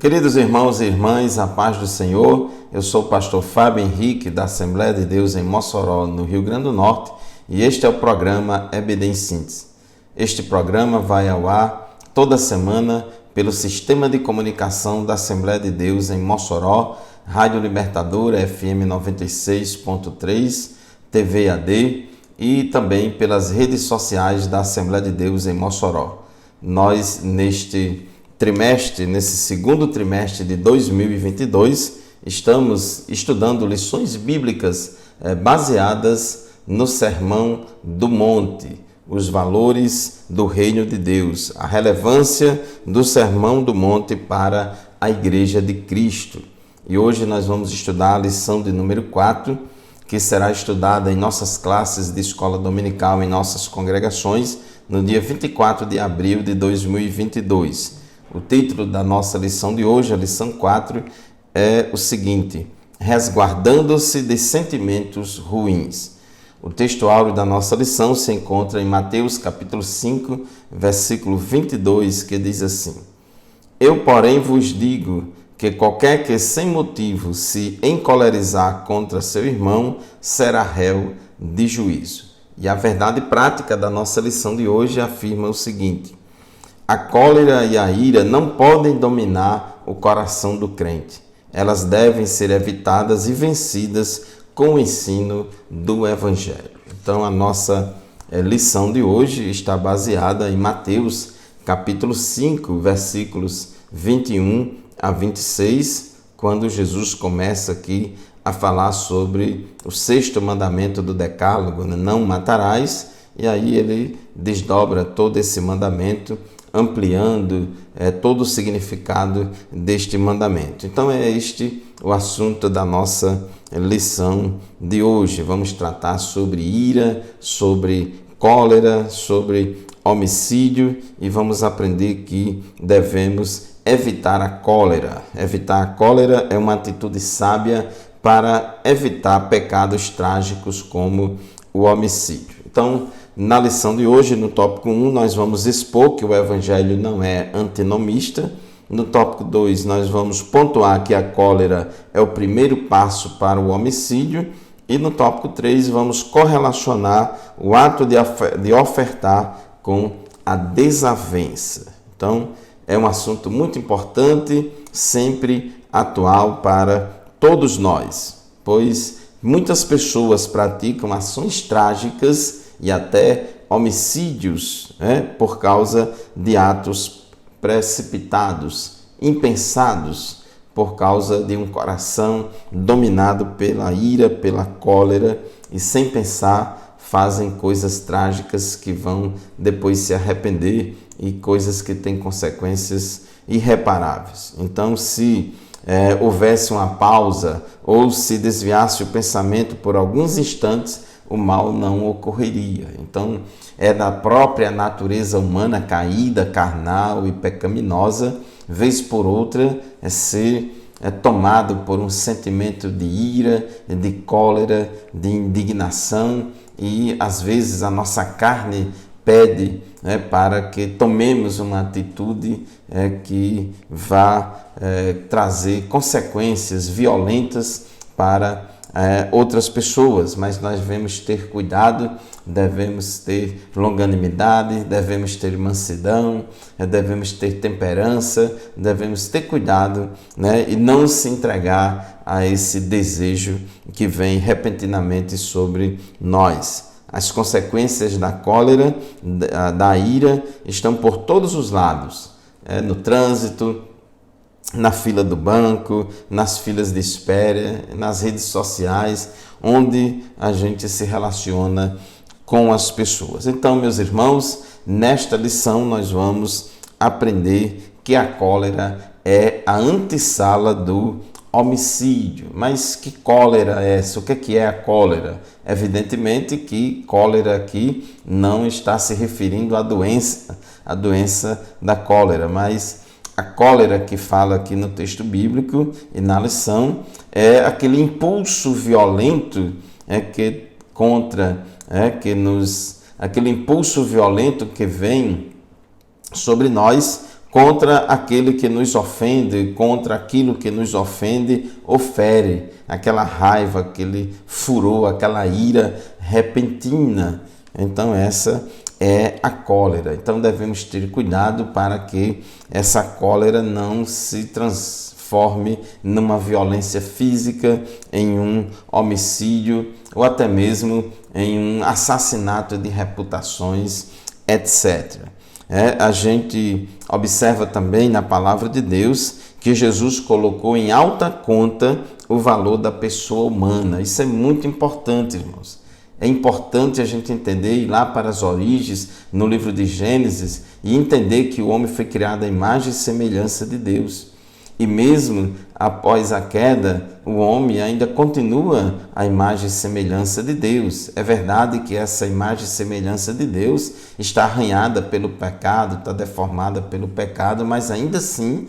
Queridos irmãos e irmãs, a paz do Senhor, eu sou o pastor Fábio Henrique, da Assembleia de Deus em Mossoró, no Rio Grande do Norte, e este é o programa EBD em Síntese. Este programa vai ao ar toda semana pelo Sistema de Comunicação da Assembleia de Deus em Mossoró, Rádio Libertadora FM 96.3, TV AD e também pelas redes sociais da Assembleia de Deus em Mossoró. Nós, nesse segundo trimestre de 2022, estamos estudando lições bíblicas baseadas no Sermão do Monte, os valores do Reino de Deus, a relevância do Sermão do Monte para a Igreja de Cristo. E hoje nós vamos estudar a lição de número 4, que será estudada em nossas classes de escola dominical em nossas congregações no dia 24 de abril de 2022. O título da nossa lição de hoje, a lição 4, é o seguinte: resguardando-se de sentimentos ruins. O texto áureo da nossa lição se encontra em Mateus capítulo 5, versículo 22, que diz assim: Eu, porém, vos digo que qualquer que sem motivo se encolerizar contra seu irmão será réu de juízo. E a verdade prática da nossa lição de hoje afirma o seguinte: a cólera e a ira não podem dominar o coração do crente. Elas devem ser evitadas e vencidas com o ensino do Evangelho. Então, a nossa lição de hoje está baseada em Mateus, capítulo 5, versículos 21 a 26, quando Jesus começa aqui a falar sobre o sexto mandamento do Decálogo, não matarás, e aí ele desdobra todo esse mandamento, ampliando todo o significado deste mandamento. Então é este o assunto da nossa lição de hoje. Vamos tratar sobre ira, sobre cólera, sobre homicídio e vamos aprender que devemos evitar a cólera. Evitar a cólera é uma atitude sábia para evitar pecados trágicos como o homicídio. Então, na lição de hoje, no tópico 1, nós vamos expor que o Evangelho não é antinomista. No tópico 2, nós vamos pontuar que a cólera é o primeiro passo para o homicídio. E no tópico 3, vamos correlacionar o ato de ofertar com a desavença. Então, é um assunto muito importante, sempre atual para todos nós, pois muitas pessoas praticam ações trágicas e até homicídios, por causa de atos precipitados, impensados, por causa de um coração dominado pela ira, pela cólera e sem pensar fazem coisas trágicas que vão depois se arrepender e coisas que têm consequências irreparáveis. Então, se houvesse uma pausa ou se desviasse o pensamento por alguns instantes, o mal não ocorreria. Então, é da própria natureza humana caída, carnal e pecaminosa, vez por outra, ser tomado por um sentimento de ira, de cólera, de indignação, e às vezes a nossa carne pede para que tomemos uma atitude que vá trazer consequências violentas para outras pessoas, mas nós devemos ter cuidado, devemos ter longanimidade, devemos ter mansidão, devemos ter temperança, devemos ter cuidado, e não se entregar a esse desejo que vem repentinamente sobre nós. As consequências da cólera, da ira, estão por todos os lados, no trânsito, na fila do banco, nas filas de espera, nas redes sociais, onde a gente se relaciona com as pessoas. Então, meus irmãos, nesta lição nós vamos aprender que a cólera é a antessala do homicídio. Mas que cólera é essa? O que é a cólera? Evidentemente que cólera aqui não está se referindo à doença da cólera, mas a cólera que fala aqui no texto bíblico e na lição é aquele impulso violento aquele impulso violento que vem sobre nós contra aquele que nos ofende, contra aquilo que nos ofende ou fere, aquela raiva, aquele furor, aquela ira repentina. Então essa é a cólera. Então devemos ter cuidado para que essa cólera não se transforme numa violência física, em um homicídio ou até mesmo em um assassinato de reputações, etc. A gente observa também na palavra de Deus que Jesus colocou em alta conta o valor da pessoa humana. Isso é muito importante, irmãos. É importante a gente entender, ir lá para as origens, no livro de Gênesis, e entender que o homem foi criado à imagem e semelhança de Deus. E mesmo após a queda, o homem ainda continua a imagem e semelhança de Deus. É verdade que essa imagem e semelhança de Deus está arranhada pelo pecado, está deformada pelo pecado, mas ainda assim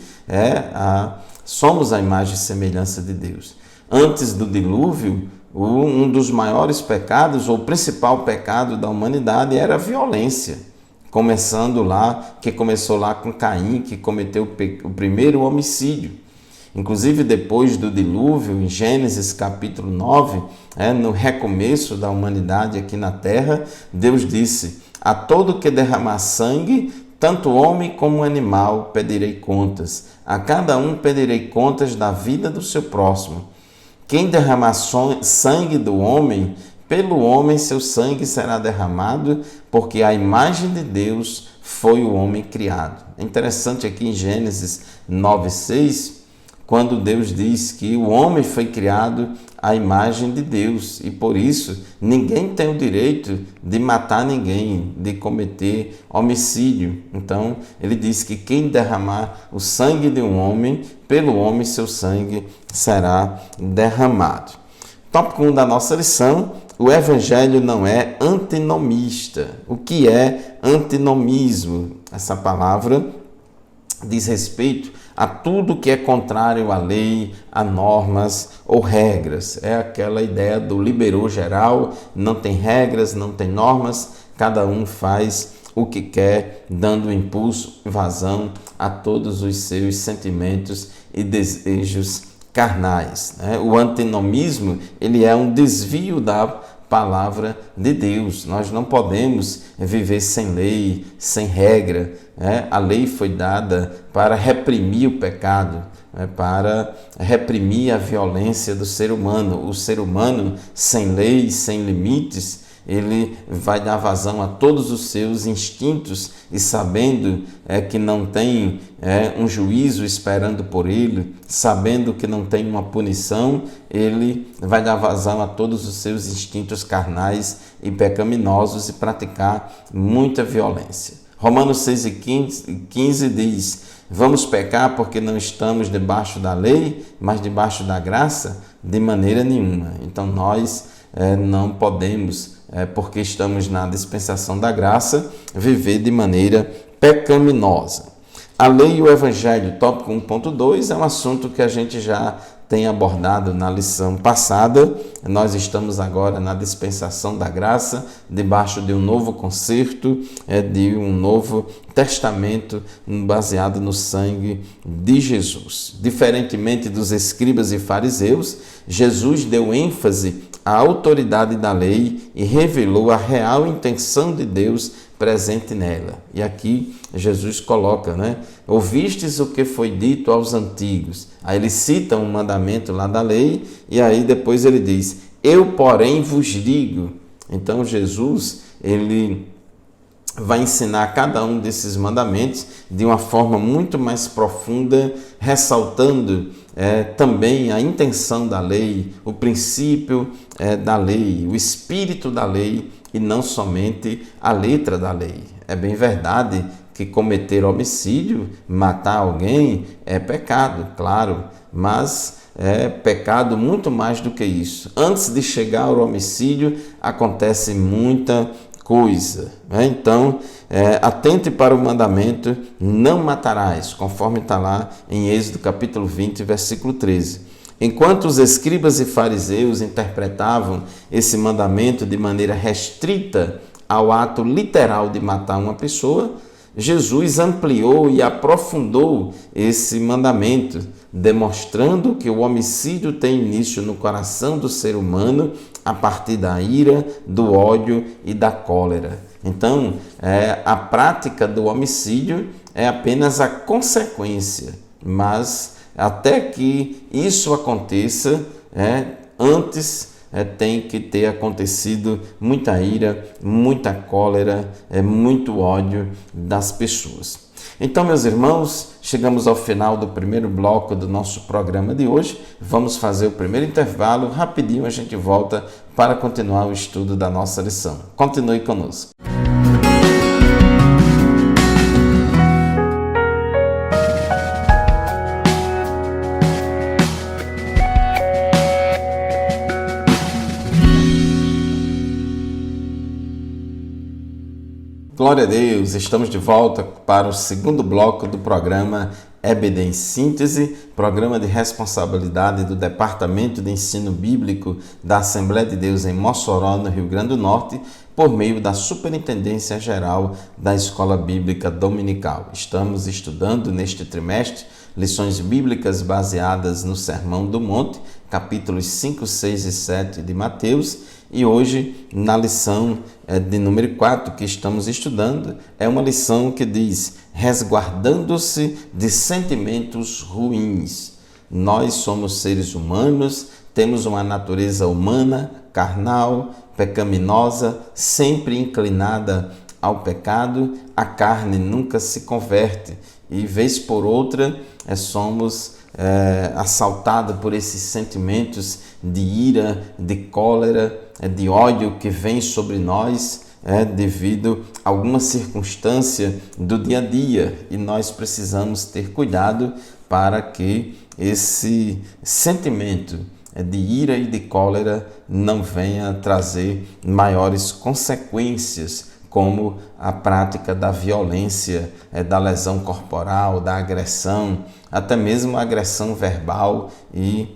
somos a imagem e semelhança de Deus. Antes do dilúvio, um dos maiores pecados, ou o principal pecado da humanidade era a violência. Começou lá com Caim, que cometeu o primeiro homicídio. Inclusive, depois do dilúvio, em Gênesis capítulo 9, no recomeço da humanidade aqui na terra, Deus disse: a todo que derramar sangue, tanto homem como animal, pedirei contas. A cada um pedirei contas da vida do seu próximo. Quem derramar sangue do homem, pelo homem seu sangue será derramado, porque a imagem de Deus foi o homem criado. É interessante aqui em Gênesis 9:6, quando Deus diz que o homem foi criado à imagem de Deus e por isso ninguém tem o direito de matar ninguém, de cometer homicídio. Então ele diz que quem derramar o sangue de um homem, pelo homem seu sangue será derramado. Tópico 1 da nossa lição: o Evangelho não é antinomista. O que é antinomismo? Essa palavra diz respeito a tudo que é contrário à lei, a normas ou regras. É aquela ideia do liberou geral, não tem regras, não tem normas, cada um faz o que quer, dando impulso e vazão a todos os seus sentimentos e desejos carnais. O antinomismo, ele é um desvio da palavra de Deus. Nós não podemos viver sem lei, sem regra. A lei foi dada para reprimir o pecado, para reprimir a violência do ser humano. O ser humano, sem lei, sem limites, ele vai dar vazão a todos os seus instintos e sabendo que não tem um juízo esperando por ele, sabendo que não tem uma punição, ele vai dar vazão a todos os seus instintos carnais e pecaminosos e praticar muita violência. Romanos 6:15 diz: vamos pecar porque não estamos debaixo da lei, mas debaixo da graça? De maneira nenhuma. Então nós não podemos, porque estamos na dispensação da graça, viver de maneira pecaminosa. A lei e o Evangelho, tópico 1.2, é um assunto que a gente já tem abordado na lição passada. Nós estamos agora na dispensação da graça, debaixo de um novo concerto, de um novo testamento baseado no sangue de Jesus. Diferentemente dos escribas e fariseus, Jesus deu ênfase à autoridade da lei e revelou a real intenção de Deus presente nela. E aqui Jesus coloca, ouvistes o que foi dito aos antigos. Aí ele cita um mandamento lá da lei e aí depois ele diz: eu, porém, vos digo. Então Jesus, ele vai ensinar cada um desses mandamentos de uma forma muito mais profunda, ressaltando também a intenção da lei, o princípio da lei, o espírito da lei e não somente a letra da lei. É bem verdade que cometer homicídio, matar alguém, é pecado, claro, mas é pecado muito mais do que isso. Antes de chegar ao homicídio, acontece muita coisa. Então, atente para o mandamento, não matarás, conforme está lá em Êxodo capítulo 20, versículo 13. Enquanto os escribas e fariseus interpretavam esse mandamento de maneira restrita ao ato literal de matar uma pessoa, Jesus ampliou e aprofundou esse mandamento, demonstrando que o homicídio tem início no coração do ser humano a partir da ira, do ódio e da cólera. Então, a prática do homicídio é apenas a consequência, mas até que isso aconteça, antes tem que ter acontecido muita ira, muita cólera, muito ódio das pessoas. Então, meus irmãos, chegamos ao final do primeiro bloco do nosso programa de hoje. Vamos fazer o primeiro intervalo. Rapidinho a gente volta para continuar o estudo da nossa lição. Continue conosco. Glória a Deus, estamos de volta para o segundo bloco do programa EBD em Síntese, programa de responsabilidade do Departamento de Ensino Bíblico da Assembleia de Deus em Mossoró, no Rio Grande do Norte, por meio da Superintendência Geral da Escola Bíblica Dominical. Estamos estudando neste trimestre lições bíblicas baseadas no Sermão do Monte, capítulos 5, 6 e 7 de Mateus, e hoje, na lição de número 4 que estamos estudando, é uma lição que diz: resguardando-se de sentimentos ruins. Nós somos seres humanos, temos uma natureza humana, carnal, pecaminosa, sempre inclinada ao pecado. A carne nunca se converte e, vez por outra, somos assaltados por esses sentimentos de ira, de cólera, de ódio que vem sobre nós devido a alguma circunstância do dia a dia, e nós precisamos ter cuidado para que esse sentimento de ira e de cólera não venha trazer maiores consequências, como a prática da violência, da lesão corporal, da agressão, até mesmo a agressão verbal e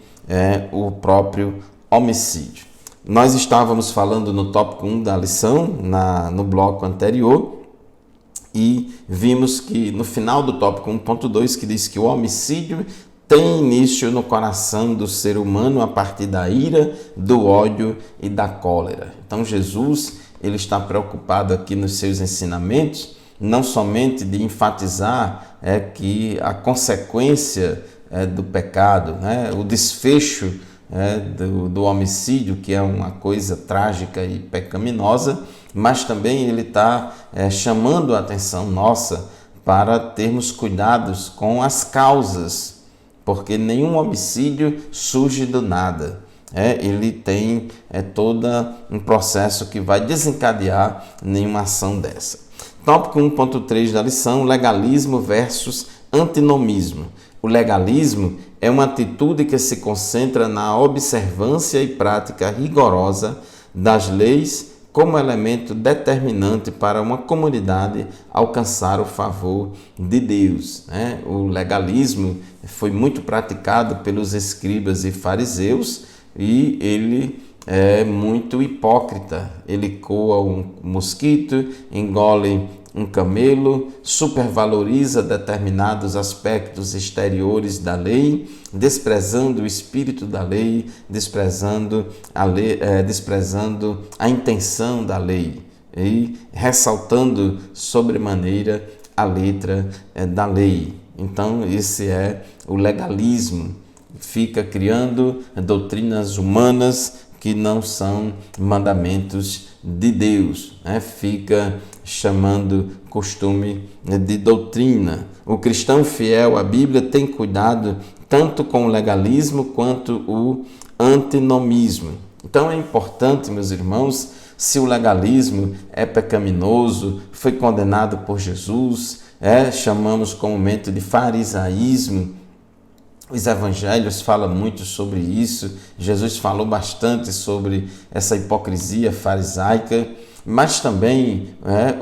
o próprio homicídio. Nós estávamos falando no tópico 1 da lição, no bloco anterior, e vimos que no final do tópico 1.2, que diz que o homicídio tem início no coração do ser humano a partir da ira, do ódio e da cólera. Então Jesus, ele está preocupado aqui nos seus ensinamentos, não somente de enfatizar que a consequência do pecado, o desfecho do homicídio, que é uma coisa trágica e pecaminosa, mas também ele está chamando a atenção nossa para termos cuidados com as causas, porque nenhum homicídio surge do nada. Ele tem todo um processo que vai desencadear nenhuma ação dessa. Tópico 1.3 da lição: legalismo versus antinomismo. O legalismo é uma atitude que se concentra na observância e prática rigorosa das leis como elemento determinante para uma comunidade alcançar o favor de Deus. O legalismo foi muito praticado pelos escribas e fariseus, e ele é muito hipócrita. Ele coa um mosquito, engole um camelo, supervaloriza determinados aspectos exteriores da lei, desprezando o espírito da lei, desprezando a intenção da lei e ressaltando sobremaneira a letra da lei. Então, esse é o legalismo. Fica criando doutrinas humanas que não são mandamentos de Deus, fica chamando costume de doutrina. O cristão fiel à Bíblia tem cuidado tanto com o legalismo quanto o antinomismo. Então é importante, meus irmãos, se o legalismo é pecaminoso, foi condenado por Jesus, chamamos comumente de farisaísmo. Os evangelhos falam muito sobre isso. Jesus falou bastante sobre essa hipocrisia farisaica, mas também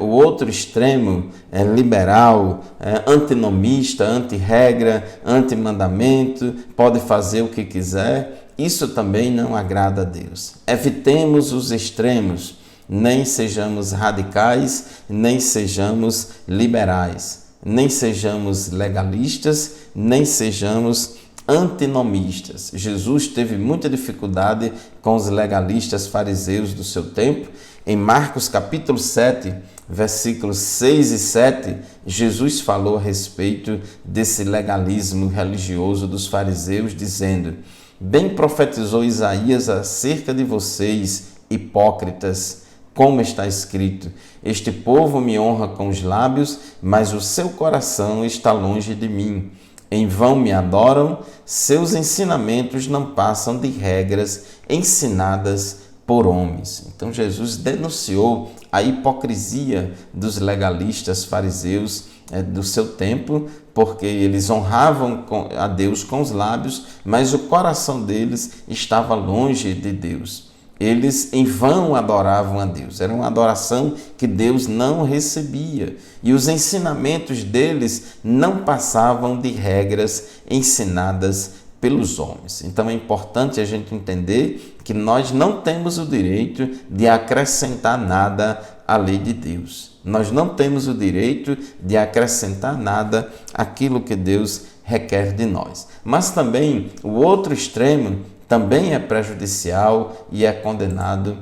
o outro extremo liberal, antinomista, anti-regra, anti-mandamento, pode fazer o que quiser. Isso também não agrada a Deus. Evitemos os extremos. nem sejamos radicais, nem sejamos liberais, nem sejamos legalistas, nem sejamos antinomistas. Jesus teve muita dificuldade com os legalistas fariseus do seu tempo. Em Marcos capítulo 7, versículos 6 e 7, Jesus falou a respeito desse legalismo religioso dos fariseus, dizendo: bem profetizou Isaías acerca de vocês, hipócritas, como está escrito: este povo me honra com os lábios, mas o seu coração está longe de mim. Em vão me adoram, seus ensinamentos não passam de regras ensinadas por homens. Então Jesus denunciou a hipocrisia dos legalistas fariseus do seu tempo, porque eles honravam a Deus com os lábios, mas o coração deles estava longe de Deus. Eles em vão adoravam a Deus, era uma adoração que Deus não recebia, e os ensinamentos deles não passavam de regras ensinadas pelos homens. Então é importante a gente entender que nós não temos o direito de acrescentar nada à lei de Deus. Nós não temos o direito de acrescentar nada àquilo que Deus requer de nós. Mas também o outro extremo também é prejudicial e é condenado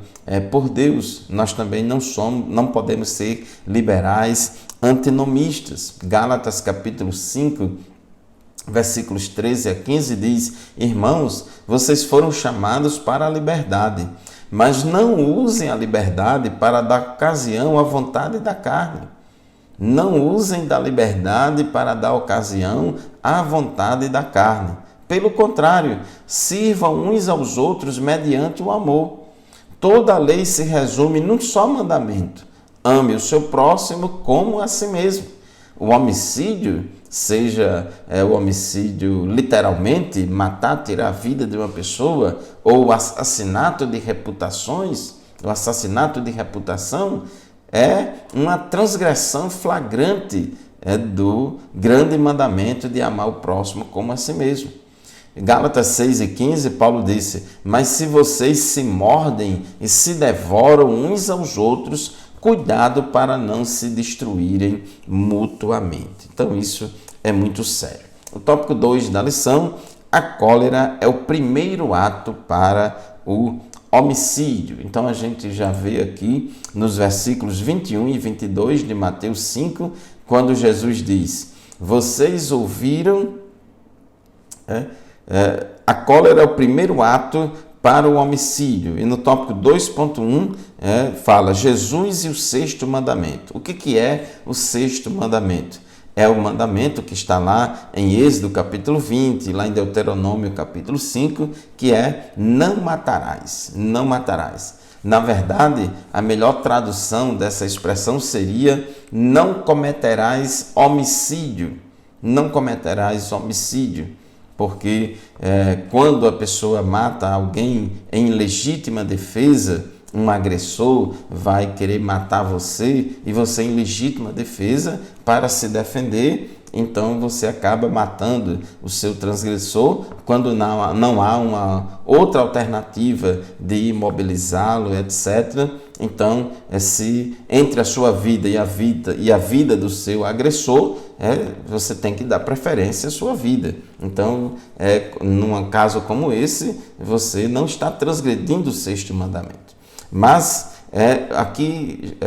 por Deus. Nós também não podemos ser liberais antinomistas. Gálatas capítulo 5, versículos 13 a 15 diz: irmãos, vocês foram chamados para a liberdade, mas não usem a liberdade para dar ocasião à vontade da carne. Não usem da liberdade para dar ocasião à vontade da carne. Pelo contrário, sirvam uns aos outros mediante o amor. Toda a lei se resume num só mandamento: ame o seu próximo como a si mesmo. O homicídio, seja o homicídio literalmente, matar, tirar a vida de uma pessoa, ou o assassinato de reputações, o assassinato de reputação, é uma transgressão flagrante do grande mandamento de amar o próximo como a si mesmo. Gálatas 6 e 15, Paulo disse: mas se vocês se mordem e se devoram uns aos outros, cuidado para não se destruírem mutuamente. Então isso é muito sério. O tópico 2 da lição: a cólera é o primeiro ato para o homicídio. Então a gente já vê aqui nos versículos 21 e 22 de Mateus 5, quando Jesus diz: vocês ouviram... a cólera é o primeiro ato para o homicídio. E no tópico 2.1 fala Jesus e o sexto mandamento. O que é o sexto mandamento? É o mandamento que está lá em Êxodo capítulo 20, lá em Deuteronômio capítulo 5, que é não matarás, não matarás. Na verdade, a melhor tradução dessa expressão seria não cometerás homicídio, não cometerás homicídio. Porque quando a pessoa mata alguém em legítima defesa, um agressor vai querer matar você e você em legítima defesa para se defender, então você acaba matando o seu transgressor quando não há uma outra alternativa de imobilizá-lo, etc. Então, se entre a sua vida e a vida do seu agressor, você tem que dar preferência à sua vida. Então, num caso como esse, você não está transgredindo o sexto mandamento. Mas aqui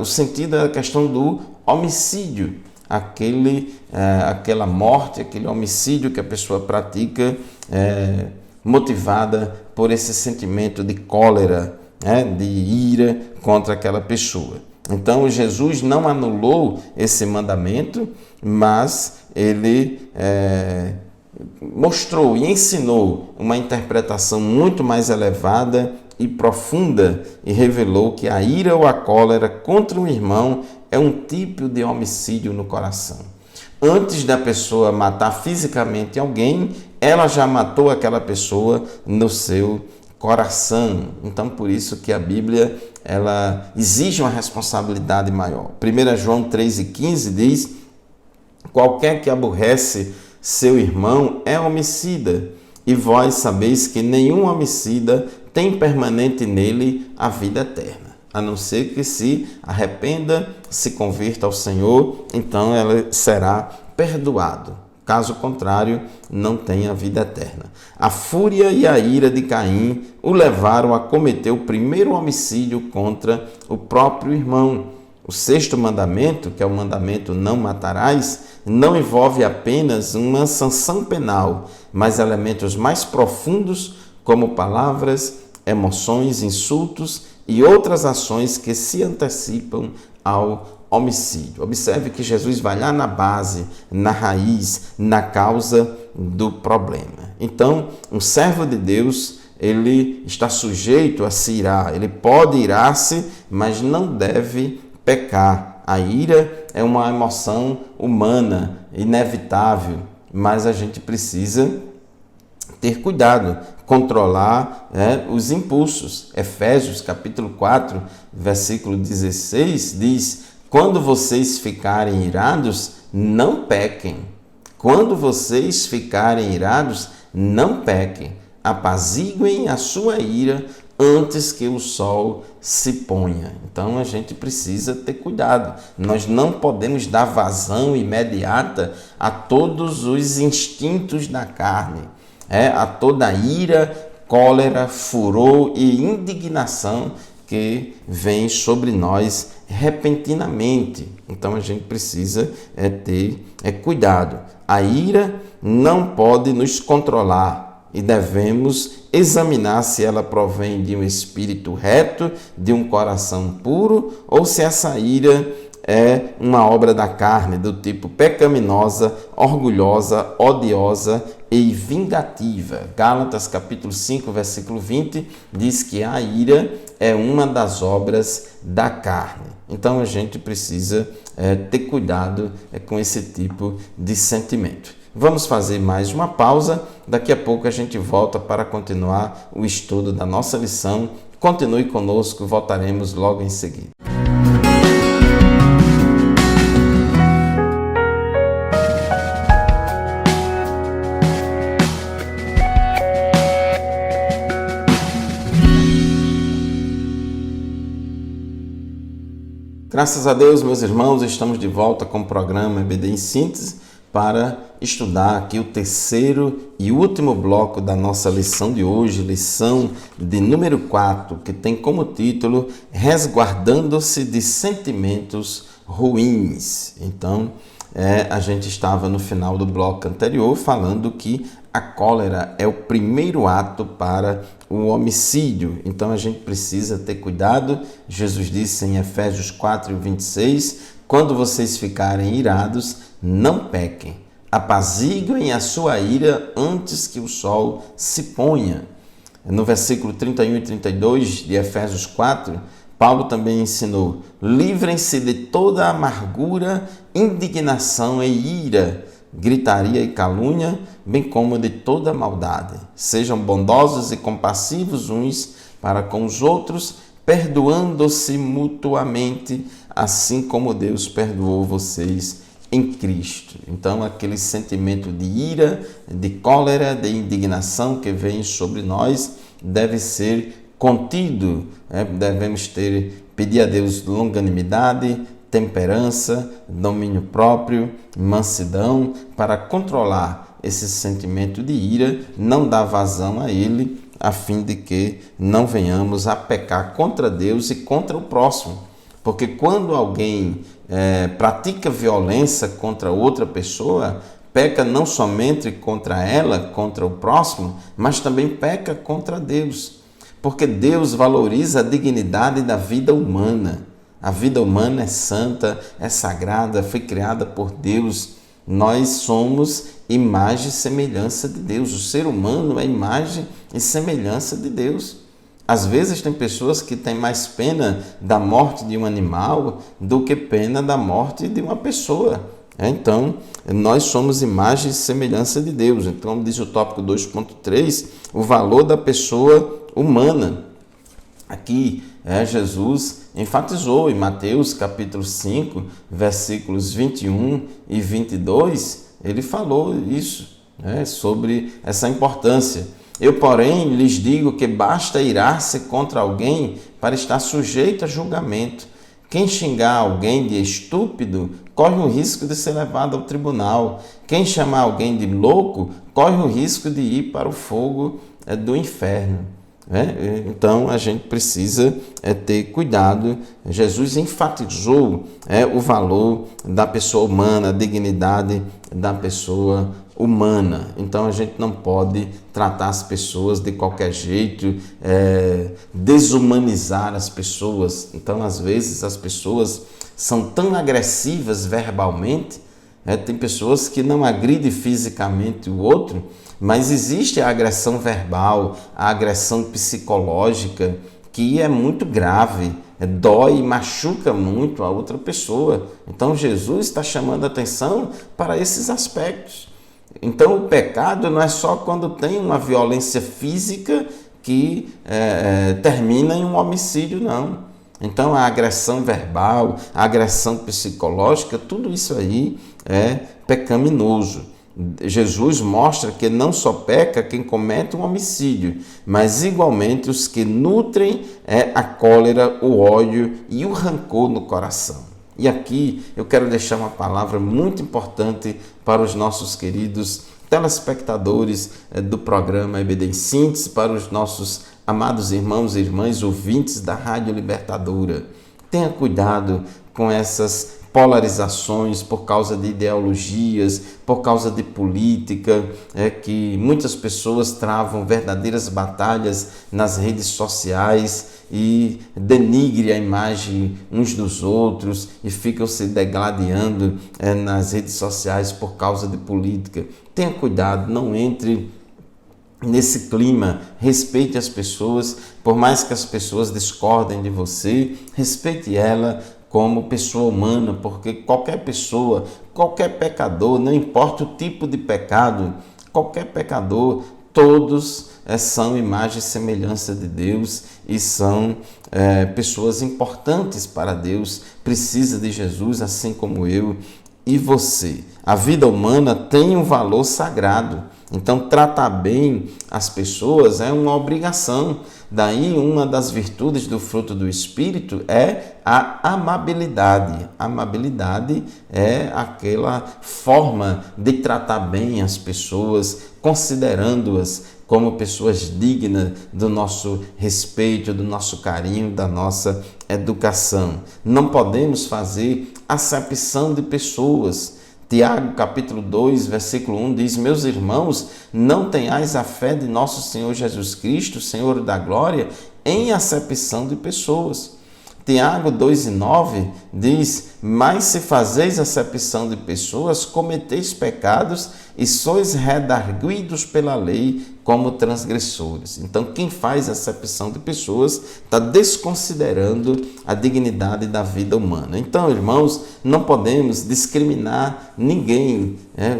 o sentido é a questão do homicídio, aquela morte, aquele homicídio que a pessoa pratica motivada por esse sentimento de cólera, de ira contra aquela pessoa. Então Jesus não anulou esse mandamento, mas ele mostrou e ensinou uma interpretação muito mais elevada e profunda e revelou que a ira ou a cólera contra um irmão é um tipo de homicídio no coração. Antes da pessoa matar fisicamente alguém, ela já matou aquela pessoa no seu coração. Então, por isso que a Bíblia ela exige uma responsabilidade maior. 1 João 3,15 diz: qualquer que aborrece seu irmão é homicida, e vós sabeis que nenhum homicida tem permanente nele a vida eterna. a não ser que se arrependa, se convirta ao Senhor, então ela será perdoado. Caso contrário, não tem a vida eterna. A fúria e a ira de Caim o levaram a cometer o primeiro homicídio contra o próprio irmão. O sexto mandamento, que é o mandamento não matarás, não envolve apenas uma sanção penal, mas elementos mais profundos como palavras, emoções, insultos e outras ações que se antecipam ao homicídio. Observe que Jesus vai lá na base, na raiz, na causa do problema. Então, um servo de Deus, ele está sujeito a se irar. Ele pode irar-se, mas não deve pecar. A ira é uma emoção humana, inevitável, mas a gente precisa ter cuidado, controlar os impulsos. Efésios capítulo 4, versículo 16 diz: quando vocês ficarem irados, não pequem. Quando vocês ficarem irados, não pequem. Apaziguem a sua ira antes que o sol se ponha. Então a gente precisa ter cuidado. Nós não podemos dar vazão imediata a todos os instintos da carne, a toda ira, cólera, furor e indignação que vem sobre nós repentinamente. Então a gente precisa ter cuidado. A ira não pode nos controlar e devemos examinar se ela provém de um espírito reto, de um coração puro, ou se essa ira é uma obra da carne, do tipo pecaminosa, orgulhosa, odiosa e vingativa. Gálatas capítulo 5, versículo 20, diz que a ira é uma das obras da carne. Então a gente precisa ter cuidado com esse tipo de sentimento. Vamos fazer mais uma pausa, daqui a pouco a gente volta para continuar o estudo da nossa lição. Continue conosco, voltaremos logo em seguida. Graças a Deus, meus irmãos, estamos de volta com o programa EBD em Síntese para estudar aqui o terceiro e último bloco da nossa lição de hoje, lição de número 4, que tem como título Resguardando-se de Sentimentos Ruins. Então, a gente estava no final do bloco anterior falando que a cólera é o primeiro ato para o homicídio. Então a gente precisa ter cuidado. Jesus disse em Efésios 4, 26, quando vocês ficarem irados, não pequem. Apaziguem a sua ira antes que o sol se ponha. No versículo 31 e 32 de Efésios 4, Paulo também ensinou: livrem-se de toda amargura, indignação e ira, gritaria e calúnia, bem como de toda maldade. Sejam bondosos e compassivos uns para com os outros, perdoando-se mutuamente, assim como Deus perdoou vocês em Cristo. Então, aquele sentimento de ira, de cólera, de indignação que vem sobre nós deve ser contido. Devemos pedir a Deus longanimidade, temperança, domínio próprio, mansidão, para controlar esse sentimento de ira, não dar vazão a ele, a fim de que não venhamos a pecar contra Deus e contra o próximo. Porque quando alguém pratica violência contra outra pessoa, peca não somente contra ela, contra o próximo, mas também peca contra Deus. Porque Deus valoriza a dignidade da vida humana. A vida humana é santa, é sagrada, foi criada por Deus. Nós somos imagem e semelhança de Deus. O ser humano é imagem e semelhança de Deus. Às vezes tem pessoas que têm mais pena da morte de um animal do que pena da morte de uma pessoa. Então, nós somos imagem e semelhança de Deus. Então, diz o tópico 2.3, o valor da pessoa humana. Aqui, Jesus enfatizou em Mateus capítulo 5, versículos 21 e 22, ele falou isso, sobre essa importância. Eu, porém, lhes digo que basta irar-se contra alguém para estar sujeito a julgamento. Quem xingar alguém de estúpido corre o risco de ser levado ao tribunal. Quem chamar alguém de louco corre o risco de ir para o fogo do inferno. Então a gente precisa ter cuidado. Jesus enfatizou o valor da pessoa humana, a dignidade da pessoa humana. Então a gente não pode tratar as pessoas de qualquer jeito, desumanizar as pessoas. Então às vezes as pessoas são tão agressivas verbalmente, tem pessoas que não agridem fisicamente o outro, mas existe a agressão verbal, a agressão psicológica, que é muito grave, dói e machuca muito a outra pessoa. Então Jesus está chamando a atenção para esses aspectos. Então o pecado não é só quando tem uma violência física que termina em um homicídio, não. Então a agressão verbal, a agressão psicológica, tudo isso aí é pecaminoso. Jesus mostra que não só peca quem comete um homicídio, mas igualmente os que nutrem a cólera, o ódio e o rancor no coração. E aqui eu quero deixar uma palavra muito importante para os nossos queridos telespectadores do programa EBD em Síntese, para os nossos amados irmãos e irmãs ouvintes da Rádio Libertadora. Tenha cuidado com essas polarizações por causa de ideologias, por causa de política, que muitas pessoas travam verdadeiras batalhas nas redes sociais e denigre a imagem uns dos outros e ficam se degladiando nas redes sociais por causa de política. Tenha cuidado, não entre nesse clima, respeite as pessoas, por mais que as pessoas discordem de você, respeite ela como pessoa humana, porque qualquer pessoa, qualquer pecador, não importa o tipo de pecado, qualquer pecador, todos são imagem e semelhança de Deus e são pessoas importantes para Deus, precisa de Jesus, assim como eu e você. A vida humana tem um valor sagrado, então tratar bem as pessoas é uma obrigação. Daí uma das virtudes do fruto do Espírito é a amabilidade. A amabilidade é aquela forma de tratar bem as pessoas, considerando-as como pessoas dignas do nosso respeito, do nosso carinho, da nossa educação. Não podemos fazer acepção de pessoas. Tiago, capítulo 2, versículo 1 diz: meus irmãos, não tenhais a fé de nosso Senhor Jesus Cristo, Senhor da glória, em acepção de pessoas. Tiago 2:9 diz: mas se fazeis acepção de pessoas, cometeis pecados e sois redarguidos pela lei como transgressores. Então, quem faz acepção de pessoas está desconsiderando a dignidade da vida humana. Então, irmãos, não podemos discriminar ninguém,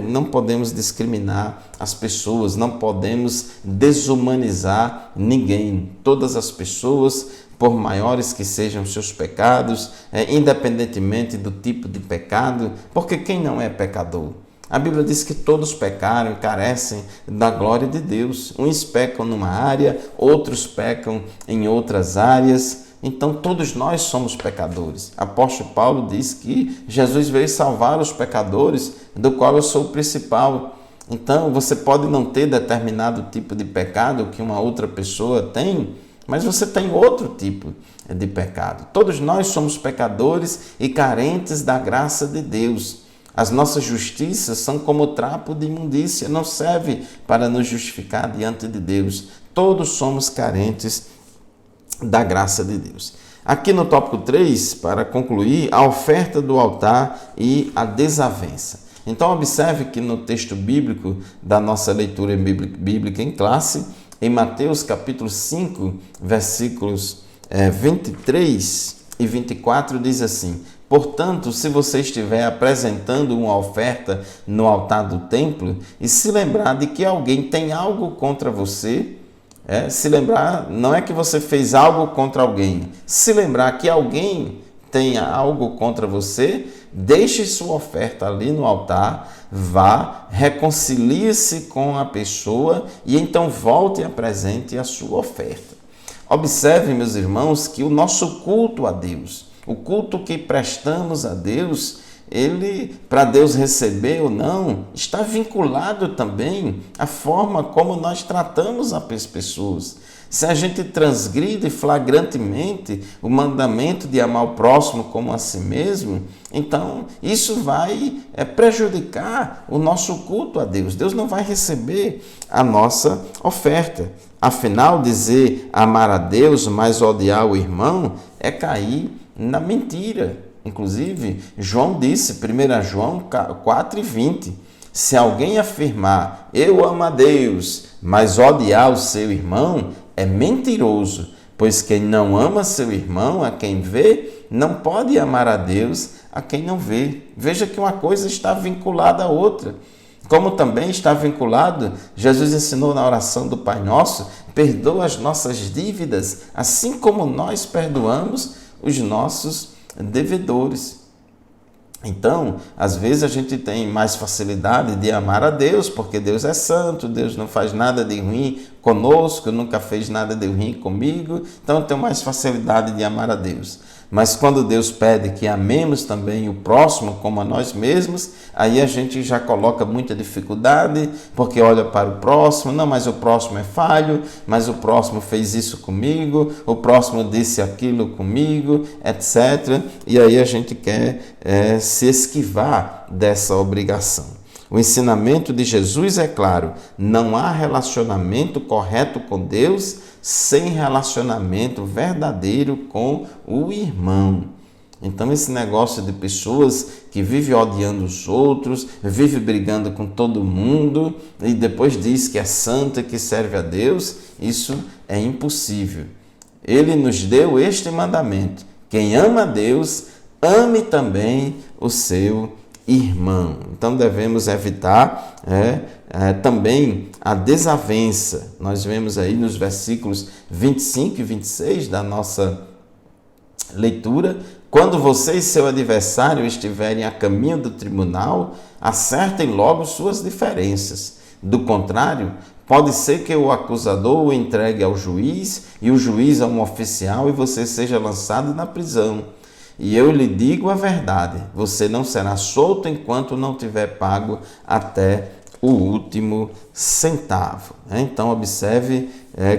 não podemos discriminar as pessoas, não podemos desumanizar ninguém. Todas as pessoas, por maiores que sejam seus pecados, independentemente do tipo de pecado, porque quem não é pecador? A Bíblia diz que todos pecaram e carecem da glória de Deus. Uns pecam numa área, outros pecam em outras áreas. Então todos nós somos pecadores. Apóstolo Paulo diz que Jesus veio salvar os pecadores, do qual eu sou o principal. Então você pode não ter determinado tipo de pecado que uma outra pessoa tem, mas você tem outro tipo de pecado. Todos nós somos pecadores e carentes da graça de Deus. As nossas justiças são como trapo de imundícia, não serve para nos justificar diante de Deus. Todos somos carentes da graça de Deus. Aqui no tópico 3, para concluir, a oferta do altar e a desavença. Então observe que no texto bíblico da nossa leitura bíblica em classe, em Mateus capítulo 5, versículos 23 e 24, diz assim: portanto, se você estiver apresentando uma oferta no altar do templo e se lembrar de que alguém tem algo contra você, se lembrar, não é que você fez algo contra alguém, se lembrar que alguém tenha algo contra você, deixe sua oferta ali no altar, vá, reconcilie-se com a pessoa e então volte e apresente a sua oferta. Observe, meus irmãos, que o nosso culto a Deus, o culto que prestamos a Deus, ele, para Deus receber ou não, está vinculado também à forma como nós tratamos as pessoas. Se a gente transgride flagrantemente o mandamento de amar o próximo como a si mesmo, então isso vai prejudicar o nosso culto a Deus. Deus não vai receber a nossa oferta. Afinal, dizer amar a Deus, mas odiar o irmão, é cair na mentira. Inclusive, João disse, 1 João 4:20, se alguém afirmar, eu amo a Deus, mas odiar o seu irmão, é mentiroso, pois quem não ama seu irmão, a quem vê, não pode amar a Deus, a quem não vê. Veja que uma coisa está vinculada à outra. Como também está vinculado, Jesus ensinou na oração do Pai Nosso, perdoa as nossas dívidas, assim como nós perdoamos os nossos devedores. Então, às vezes a gente tem mais facilidade de amar a Deus, porque Deus é santo, Deus não faz nada de ruim conosco, nunca fez nada de ruim comigo, então eu tenho mais facilidade de amar a Deus. Mas quando Deus pede que amemos também o próximo como a nós mesmos, aí a gente já coloca muita dificuldade, porque olha para o próximo, não, mas o próximo é falho, mas o próximo fez isso comigo, o próximo disse aquilo comigo, etc. E aí a gente quer se esquivar dessa obrigação. O ensinamento de Jesus é claro, não há relacionamento correto com Deus sem relacionamento verdadeiro com o irmão. Então esse negócio de pessoas que vivem odiando os outros, vivem brigando com todo mundo e depois diz que é santo e que serve a Deus, isso é impossível. Ele nos deu este mandamento, quem ama a Deus, ame também o seu irmão. Então devemos evitar também a desavença. Nós vemos aí nos versículos 25 e 26 da nossa leitura, quando você e seu adversário estiverem a caminho do tribunal, acertem logo suas diferenças. Do contrário, pode ser que o acusador o entregue ao juiz e o juiz a um oficial e você seja lançado na prisão. E eu lhe digo a verdade, você não será solto enquanto não tiver pago até o último centavo. Então, observe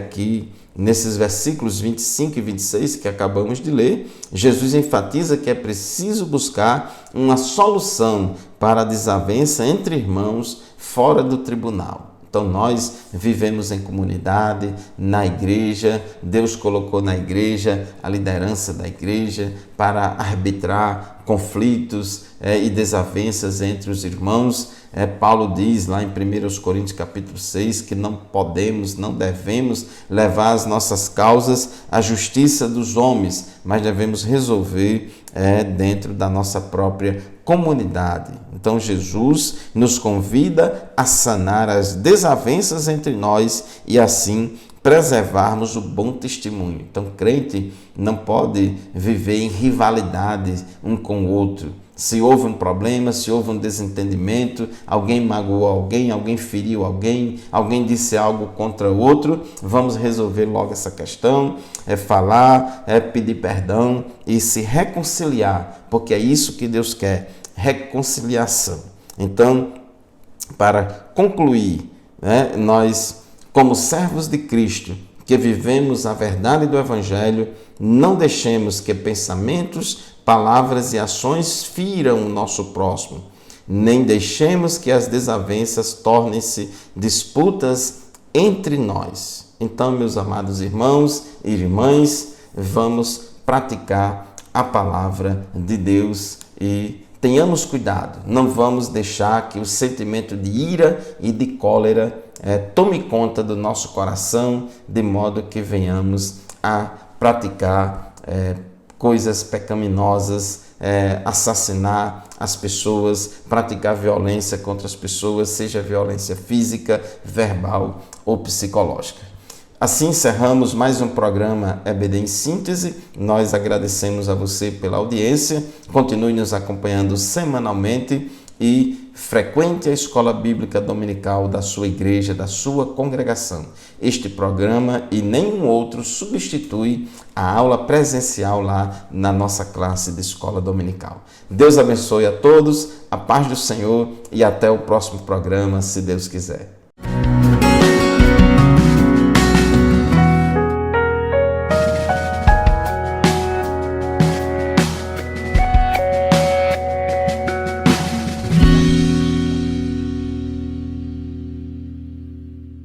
que nesses versículos 25 e 26 que acabamos de ler, Jesus enfatiza que é preciso buscar uma solução para a desavença entre irmãos fora do tribunal. Então nós vivemos em comunidade, na igreja, Deus colocou na igreja a liderança da igreja para arbitrar conflitos e desavenças entre os irmãos. Paulo diz lá em 1 Coríntios capítulo 6 que não podemos, não devemos levar as nossas causas à justiça dos homens, mas devemos resolver dentro da nossa própria comunidade. Então Jesus nos convida a sanar as desavenças entre nós e assim preservarmos o bom testemunho. Então crente não pode viver em rivalidade um com o outro. Se houve um problema, se houve um desentendimento, alguém magoou alguém feriu alguém disse algo contra o outro, vamos resolver logo essa questão, falar, pedir perdão e se reconciliar, porque é isso que Deus quer, reconciliação. Então, para concluir, nós, como servos de Cristo, que vivemos a verdade do Evangelho, não deixemos que pensamentos, palavras e ações firam o nosso próximo, nem deixemos que as desavenças tornem-se disputas entre nós. Então, meus amados irmãos e irmãs, vamos praticar a palavra de Deus e tenhamos cuidado, não vamos deixar que o sentimento de ira e de cólera tome conta do nosso coração, de modo que venhamos a praticar coisas pecaminosas, assassinar as pessoas, praticar violência contra as pessoas, seja violência física, verbal ou psicológica. Assim encerramos mais um programa EBD em Síntese. Nós agradecemos a você pela audiência. Continue nos acompanhando semanalmente e frequente a escola bíblica dominical da sua igreja, da sua congregação. Este programa e nenhum outro substitui a aula presencial lá na nossa classe de escola dominical. Deus abençoe a todos, a paz do Senhor e até o próximo programa, se Deus quiser.